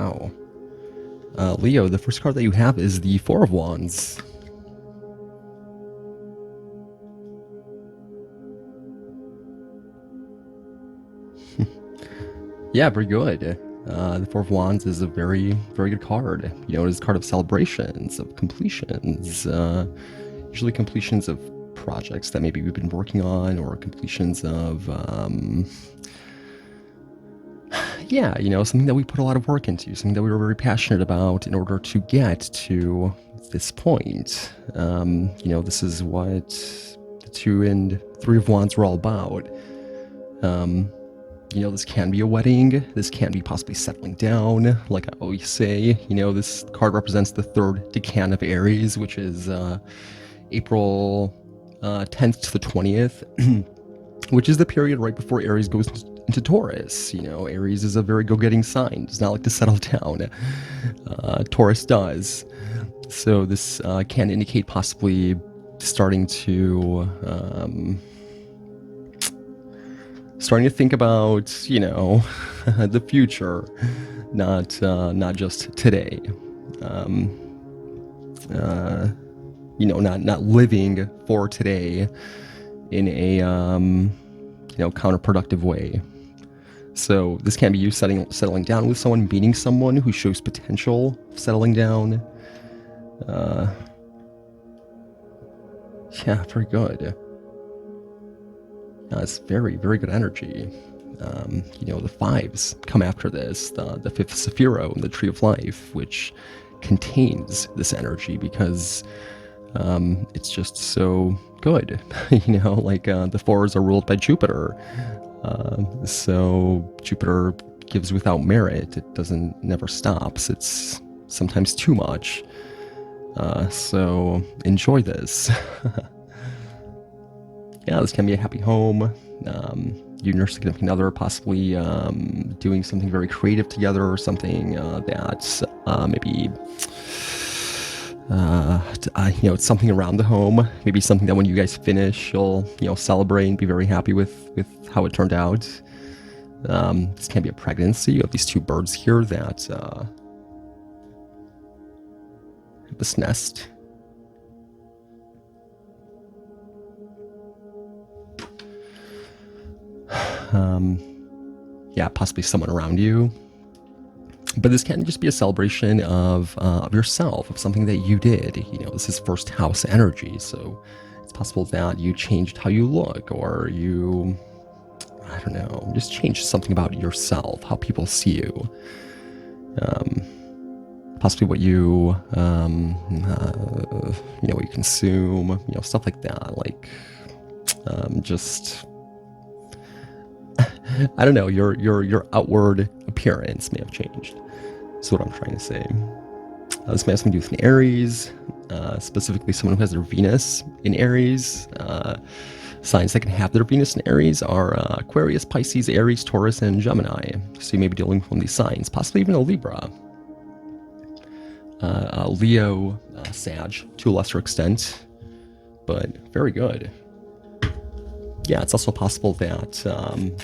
wow. Leo, the first card that you have is the Four of Wands. Yeah, very good. The Four of Wands is a very, very good card. You know, it is a card of celebrations, of completions, usually completions of projects that maybe we've been working on, or completions of, yeah, you know, something that we put a lot of work into, something that we were very passionate about in order to get to this point. You know, this is what the Two and Three of Wands were all about. You know, this can be a wedding. This can be possibly settling down. Like I always say, you know, this card represents the third decan of Aries, which is April 10th to the 20th, which is the period right before Aries goes into Taurus. You know, Aries is a very go-getting sign. Does not like to settle down. Taurus does. So this can indicate possibly starting to think about, you know, the future, not just today. You know, not living for today in a you know, counterproductive way. So this can be you settling down with someone, meeting someone who shows potential settling down. Yeah, very good. It's very, very good energy. You know, the fives come after this, the fifth Sephiro and the Tree of Life, which contains this energy because it's just so good. You know, like the fours are ruled by Jupiter. So Jupiter gives without merit. It never stops. It's sometimes too much. So enjoy this. Yeah, this can be a happy home. You and your significant other possibly doing something very creative together, or something that maybe you know, it's something around the home. Maybe something that when you guys finish, you'll, you know, celebrate and be very happy with how it turned out. This can be a pregnancy. You have these two birds here that have this nest. Yeah, possibly someone around you. But this can just be a celebration of yourself, of something that you did. You know, this is first house energy, so it's possible that you changed how you look, or you, I don't know, just changed something about yourself, how people see you. Possibly what you, you know, what you consume, you know, stuff like that. Like, just, I don't know, your outward appearance may have changed. That's what I'm trying to say. This may have something to do with an Aries, specifically someone who has their Venus in Aries. Signs that can have their Venus in Aries are Aquarius, Pisces, Aries, Taurus, and Gemini. So you may be dealing with one of these signs, possibly even a Libra. Leo, Sag, to a lesser extent, but very good. Yeah, it's also possible that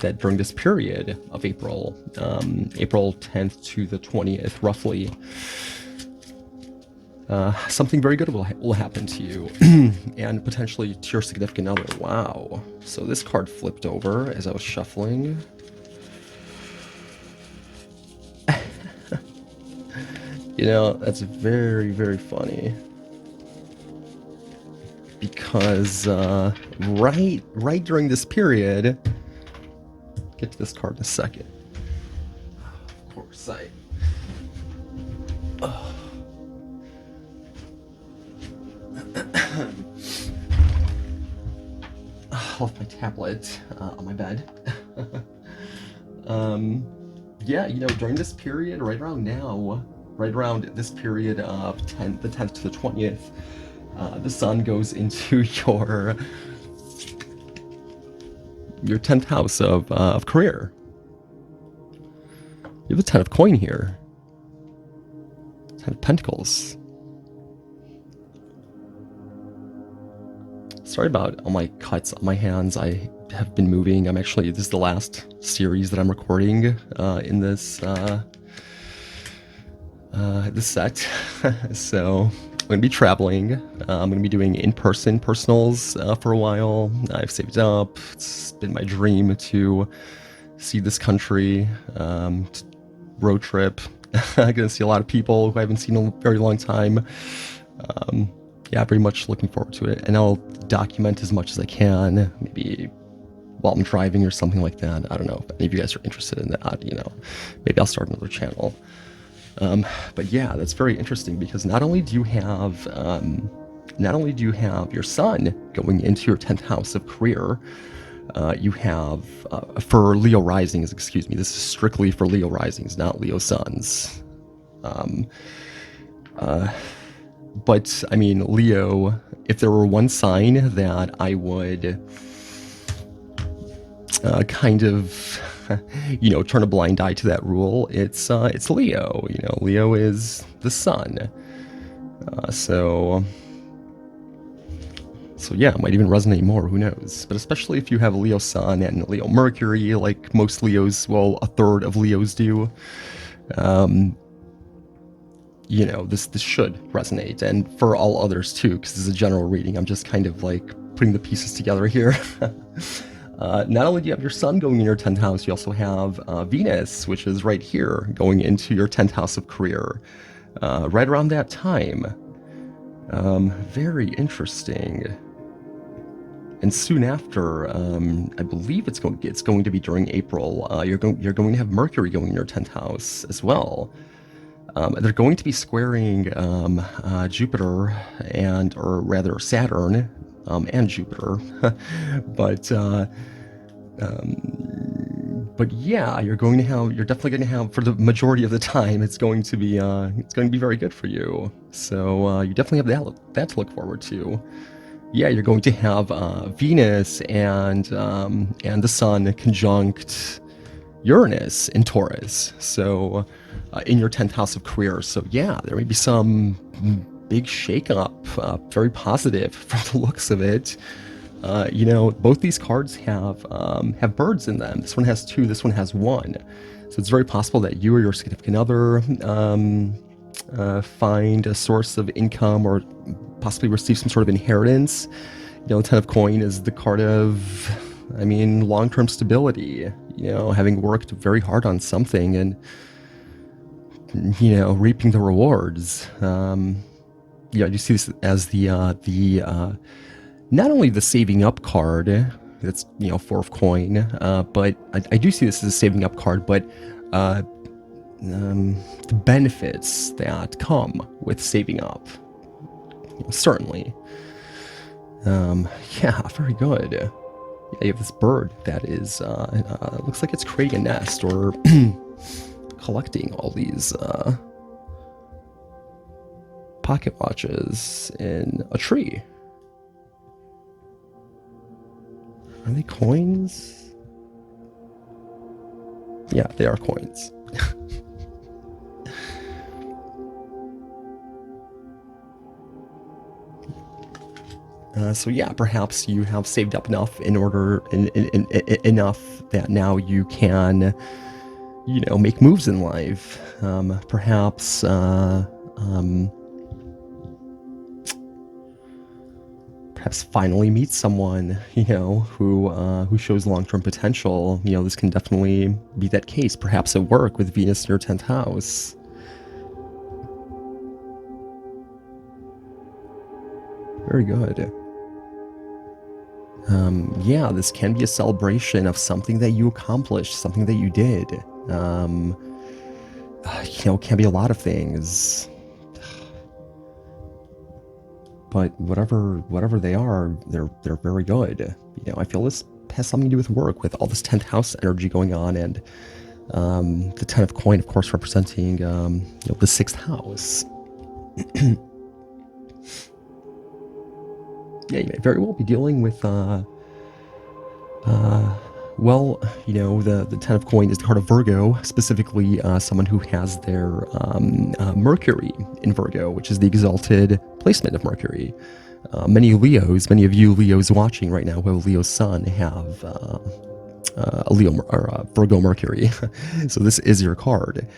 that during this period of April, April 10th to the 20th, roughly, something very good will happen to you, and potentially to your significant other. Wow. So this card flipped over as I was shuffling. You know, that's very, very funny. Because right during this period, get to this card in a second. Of course, I left my tablet on my bed. Yeah, you know, during this period, right around now, right around this period of the 10th to the 20th, the sun goes into your 10th house of career. You have the 10 of coin here. 10 of pentacles. Sorry about all my cuts on my hands. I have been moving. This is the last series that I'm recording in this the set. So I'm going to be traveling. I'm going to be doing in-person personals for a while. I've saved up. It's been my dream to see this country, road trip. I'm going to see a lot of people who I haven't seen in a very long time. Yeah, very much looking forward to it. And I'll document as much as I can, maybe while I'm driving or something like that. I don't know if any of you guys are interested in that, maybe I'll start another channel. But yeah, that's very interesting because not only do you have your sun going into your 10th house of career, you have for Leo risings. Excuse me, this is strictly for Leo risings, not Leo suns. But I mean, Leo, if there were one sign that I would kind of turn a blind eye to that rule, it's Leo. Leo is the sun. So yeah, it might even resonate more, who knows. But especially if you have a Leo sun and Leo Mercury, like most Leos, well, a third of Leos do, this should resonate. And for all others too, because this is a general reading, I'm just kind of like putting the pieces together here. Not only do you have your sun going in your 10th house, you also have Venus, which is right here, going into your 10th house of career, right around that time. Very interesting. And soon after, I believe it's going to be during April. You're going to have Mercury going in your 10th house as well. They're going to be squaring Jupiter or rather Saturn and Jupiter, but yeah, you're definitely going to have, for the majority of the time, it's going to be very good for you. So you definitely have that to look forward to. Yeah, you're going to have Venus and the Sun conjunct Uranus in Taurus. So in your 10th house of career. So yeah, there may be some big shakeup, very positive from the looks of it. Both these cards have birds in them. This one has 2, this one has 1. So it's very possible that you or your significant other find a source of income or possibly receive some sort of inheritance. The 10 of coin is the card of, long-term stability, having worked very hard on something and, reaping the rewards. You see this as the not only the saving up card, that's 4 of coin, but I do see this as a saving up card, but the benefits that come with saving up, certainly. Yeah, very good. Yeah, you have this bird that is looks like it's creating a nest or collecting all these pocket watches in a tree. Are they coins? Yeah, they are coins. So yeah, perhaps you have saved up enough enough that now you can, make moves in life. Perhaps finally meet someone, who shows long-term potential. This can definitely be that case. Perhaps at work with Venus in your 10th house. Very good. Yeah, this can be a celebration of something that you accomplished, something that you did. It can be a lot of things. But whatever they are, they're very good. I feel this has something to do with work, with all this 10th house energy going on, and the 10 of coin, of course, representing the 6th house. Yeah, you may very well be dealing with the 10 of coin is the card of Virgo, specifically someone who has their Mercury in Virgo, which is the exalted placement of Mercury. Many of you Leos watching right now who have Leo sun have a Leo or a Virgo Mercury. So this is your card.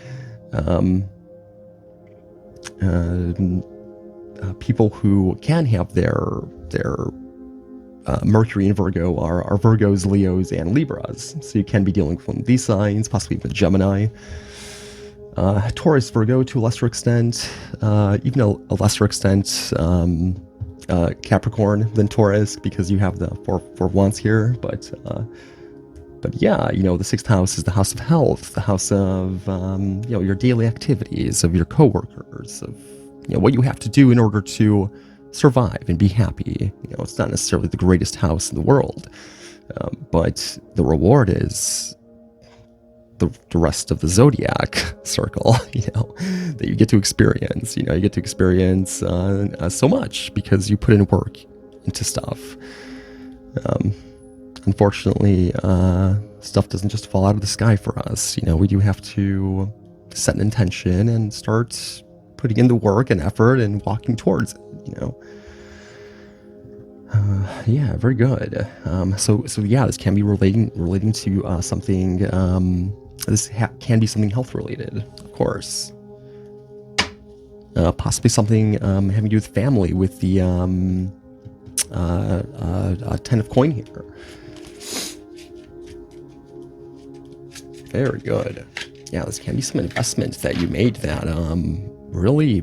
People who can have their Mercury in Virgo are Virgos, Leos, and Libras. So you can be dealing with these signs, possibly even Gemini. Taurus, Virgo to a lesser extent, even a lesser extent Capricorn than Taurus, because you have the four wands here. But yeah, the sixth house is the house of health, the house of your daily activities, of your coworkers, of what you have to do in order to survive and be happy. It's not necessarily the greatest house in the world, but the reward is the rest of the zodiac circle, that you get to experience. You get to experience so much because you put in work into stuff. Unfortunately, stuff doesn't just fall out of the sky for us. We do have to set an intention and start putting in the work and effort and walking towards it. Yeah, very good. So yeah, this can be relating to something. This can be something health related, of course. Possibly something having to do with family, with the 10 of coin here. Very good. Yeah, this can be some investment that you made that really,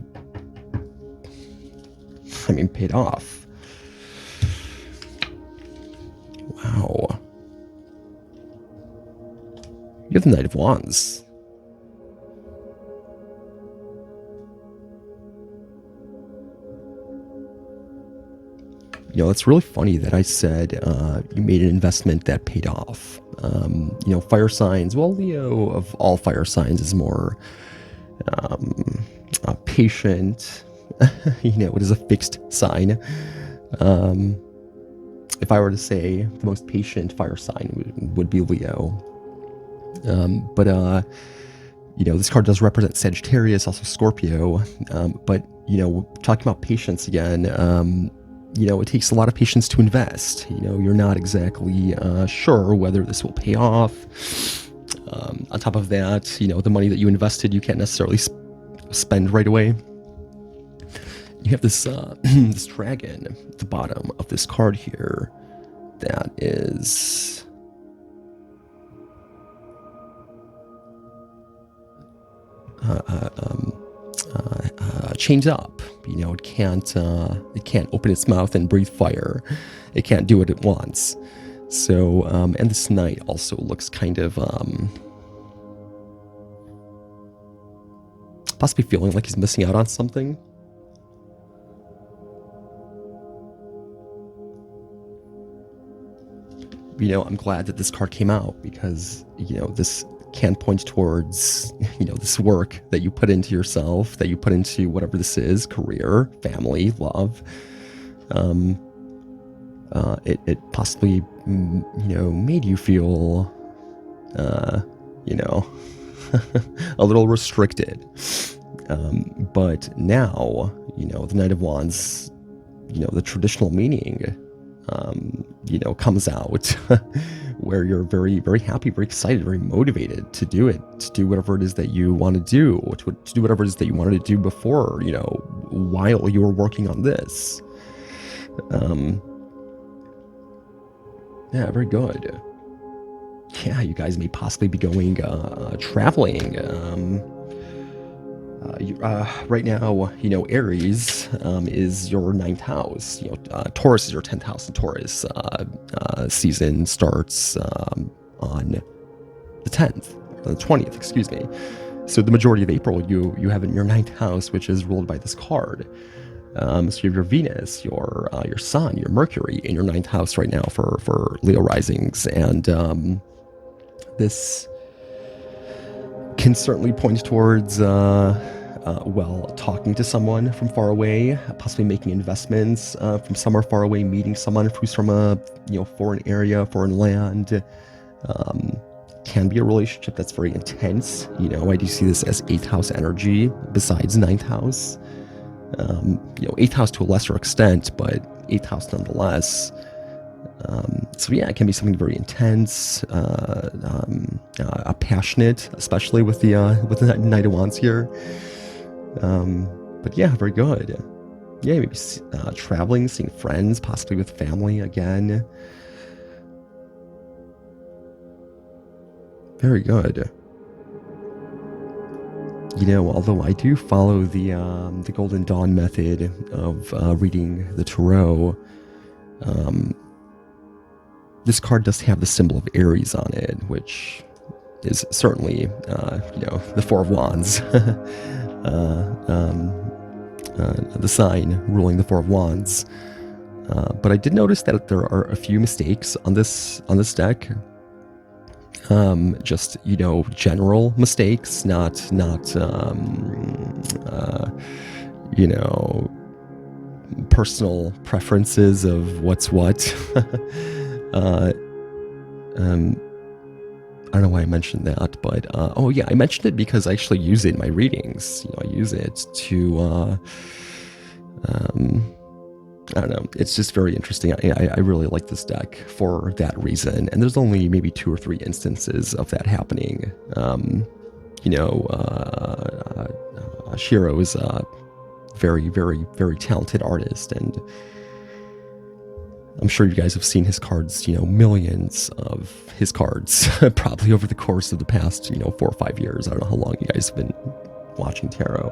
paid off. Wow. You have the Knight of Wands. It's really funny that I said you made an investment that paid off. Fire signs, well, Leo of all fire signs is more patient. It is a fixed sign. If I were to say the most patient fire sign would be Leo. But this card does represent Sagittarius, also Scorpio. But talking about patience again, it takes a lot of patience to invest. You're not exactly sure whether this will pay off. On top of that, the money that you invested, you can't necessarily spend right away. You have this this dragon at the bottom of this card here that is chained up. It can't open its mouth and breathe fire. It can't do it at once. So and this knight also looks kind of possibly feeling like he's missing out on something. I'm glad that this card came out, because this can point towards this work that you put into yourself, that you put into whatever this is, career, family, love. It possibly made you feel a little restricted, but now the Knight of Wands, the traditional meaning comes out where you're very, very happy, very excited, very motivated to do it, to do whatever it is that you want to do, to do whatever it is that you wanted to do before, while you were working on this. Yeah, very good. Yeah, you guys may possibly be going traveling. Right now, Aries is your 9th house. Taurus is your 10th house. And Taurus season starts on the 10th, the 20th, excuse me. So the majority of April, you have in your 9th house, which is ruled by this card. So you have your Venus, your Sun, your Mercury in your 9th house right now for Leo risings, and this can certainly point towards talking to someone from far away, possibly making investments from somewhere far away, meeting someone who's from a foreign area, foreign land. Can be a relationship that's very intense. I do see this as 8th house energy besides 9th house. 8th house to a lesser extent, but 8th house nonetheless. So yeah, it can be something very intense, passionate, especially with the Knight of Wands here. But yeah, very good. Yeah, maybe traveling, seeing friends, possibly with family again. Very good. You know, although I do follow the Golden Dawn method of reading the tarot, this card does have the symbol of Aries on it, which is certainly, you know, the Four of Wands, the sign ruling the Four of Wands. But I did notice that there are a few mistakes on this deck. Just, you know, general mistakes, not you know, personal preferences of what's what. I don't know why I mentioned that, but oh yeah, I mentioned it because I actually use it in my readings. You know, I use it to I don't know. It's just very interesting. I really like this deck for that reason. And there's only maybe 2 or 3 instances of that happening. You know, Shiro is a very, very, very talented artist, and I'm sure you guys have seen his cards, you know, millions of his cards, probably over the course of the past, you know, 4 or 5 years. I don't know how long you guys have been watching tarot.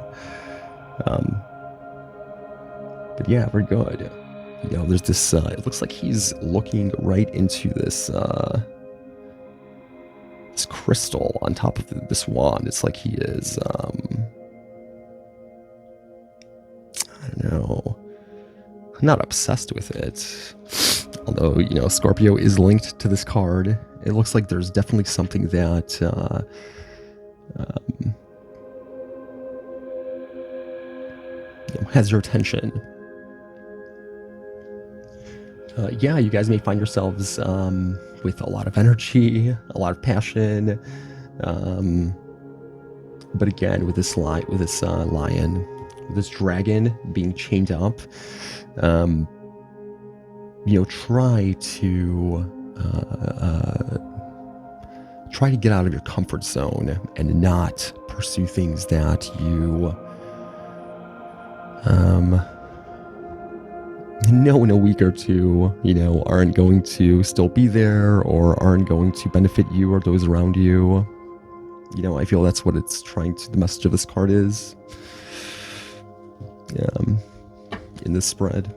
But yeah, very good. You know, there's this, it looks like he's looking right into this, this crystal on top of this wand. It's like he is, I don't know, not obsessed with it. Although, you know, Scorpio is linked to this card. It looks like there's definitely something that, you know, has your attention. Yeah, you guys may find yourselves with a lot of energy, a lot of passion, but again, with this lion, with this dragon being chained up, you know, try to get out of your comfort zone and not pursue things that you know in a week or two, you know, aren't going to still be there or aren't going to benefit you or those around you. You know, I feel that's what it's trying to, the message of this card is in this spread.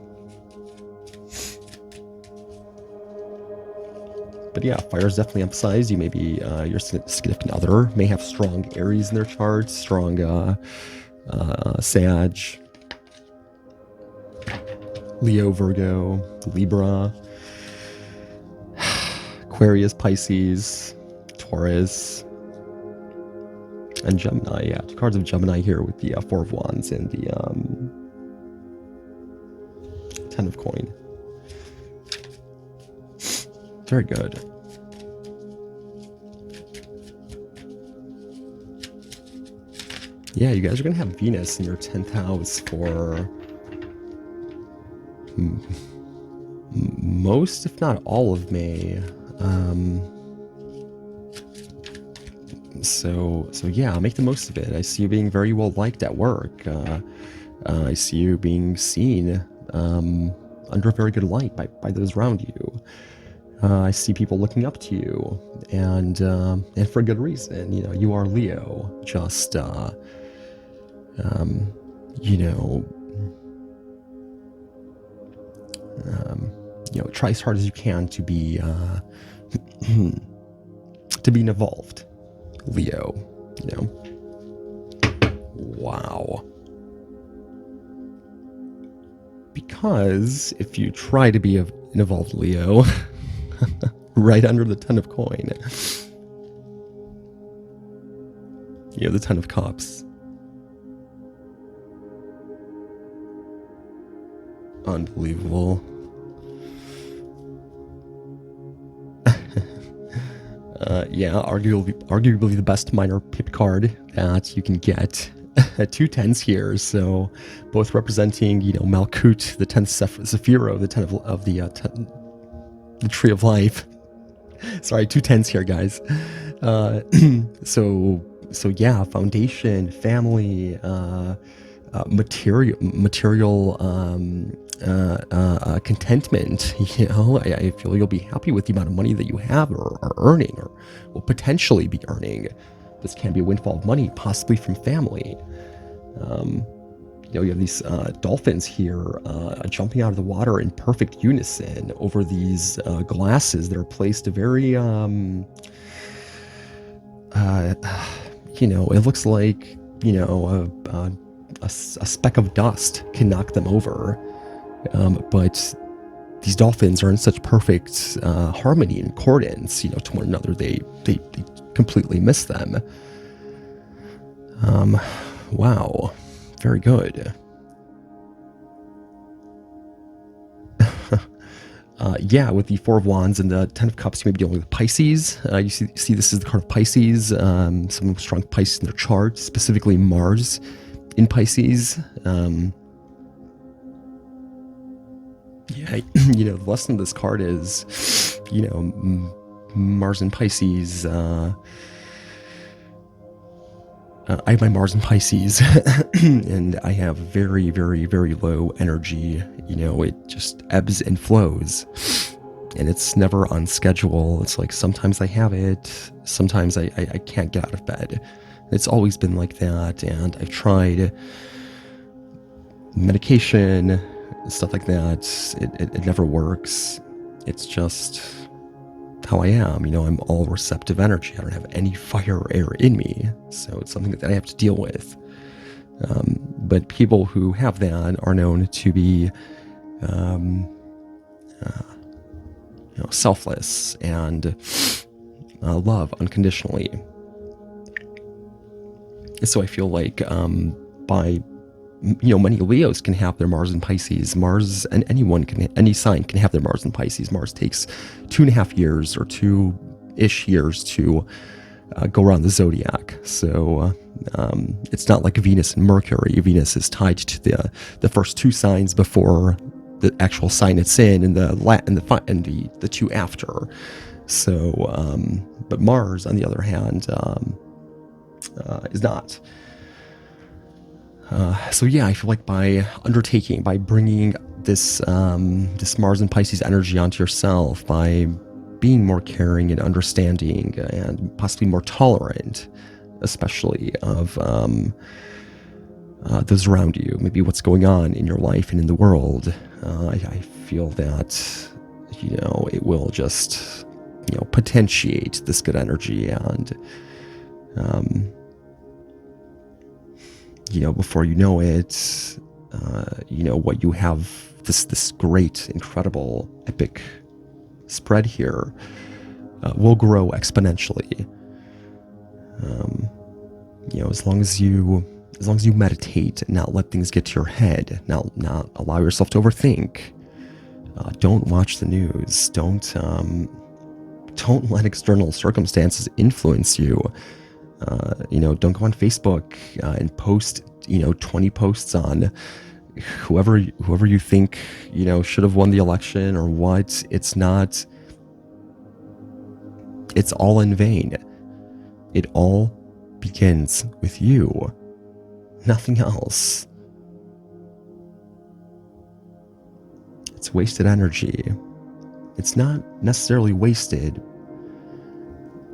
But yeah, fire is definitely emphasized. You may be, your significant other may have strong Aries in their charts, strong Sag, Leo, Virgo, Libra, Aquarius, Pisces, Taurus, and Gemini. Yeah, 2 cards of Gemini here with the Four of Wands and the 10 of Coin. Very good. Yeah, you guys are going to have Venus in your 10th house for most, if not all, of May. So yeah, make the most of it. I see you being very well liked at work. I see you being seen under a very good light by those around you. I see people looking up to you, and for good reason. You know, you are Leo. Just you know, try as hard as you can to be to be involved, Leo. You know, wow. Because if you try to be an involved Leo, right under the 10 of Coin, you have the 10 of Cups. Unbelievable. Yeah, arguably the best minor pip card that you can get. 2 10s here, so both representing, you know, Malkut, the 10th Zephyro, the 10 of the Tree of Life. Sorry, 2 10s here, guys. So yeah, foundation, family, material contentment. I feel you'll be happy with the amount of money that you have or are earning or will potentially be earning. This can be a windfall of money, possibly from family. You have these dolphins here jumping out of the water in perfect unison over these glasses that are placed very, it looks like, a speck of dust can knock them over. But these dolphins are in such perfect harmony and accordance, to one another. They completely miss them. Wow. Very good. Yeah, with the Four of Wands and the Ten of Cups, you may be dealing with Pisces. You see this is the card of Pisces. Someone with strong Pisces in their chart, specifically Mars in Pisces. Yeah, the lesson of this card is, Mars in Pisces. I have my Mars in Pisces, and I have very, very, very low energy. It just ebbs and flows, and it's never on schedule. It's like sometimes I have it, sometimes I can't get out of bed. It's always been like that, and I've tried medication, stuff like that. It never works. It's just how I am. I'm all receptive energy. I don't have any fire or air in me, so it's something that I have to deal with. But people who have that are known to be selfless and love unconditionally. So I feel like many Leos can have their Mars in Pisces. Mars, and any sign can have their Mars in Pisces. Mars takes 2.5 years or 2-ish years to go around the zodiac. So it's not like Venus and Mercury. Venus is tied to the first 2 signs before the actual sign it's in, and the 2 after. So, but Mars, on the other hand, is not. So yeah, I feel like by bringing this Mars and Pisces energy onto yourself, by being more caring and understanding and possibly more tolerant, especially of those around you, maybe what's going on in your life and in the world, I feel that, it will just, potentiate this good energy, and before you know it, what you have, this great, incredible, epic spread here will grow exponentially. As long as you meditate and not let things get to your head, not allow yourself to overthink. Don't watch the news. Don't let external circumstances influence you. Don't go on Facebook and post, 20 posts on whoever you think, should have won the election or what. It's all in vain. It all begins with you. Nothing else. It's wasted energy. It's not necessarily wasted,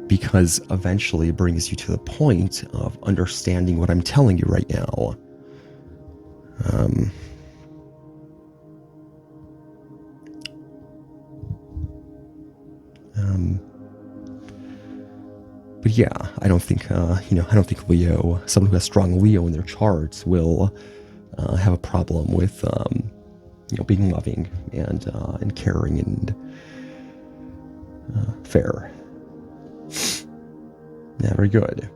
because eventually it brings you to the point of understanding what I'm telling you right now. But yeah, I don't think Leo, someone who has strong Leo in their charts, will have a problem with being loving and caring and fair. Yeah, very good.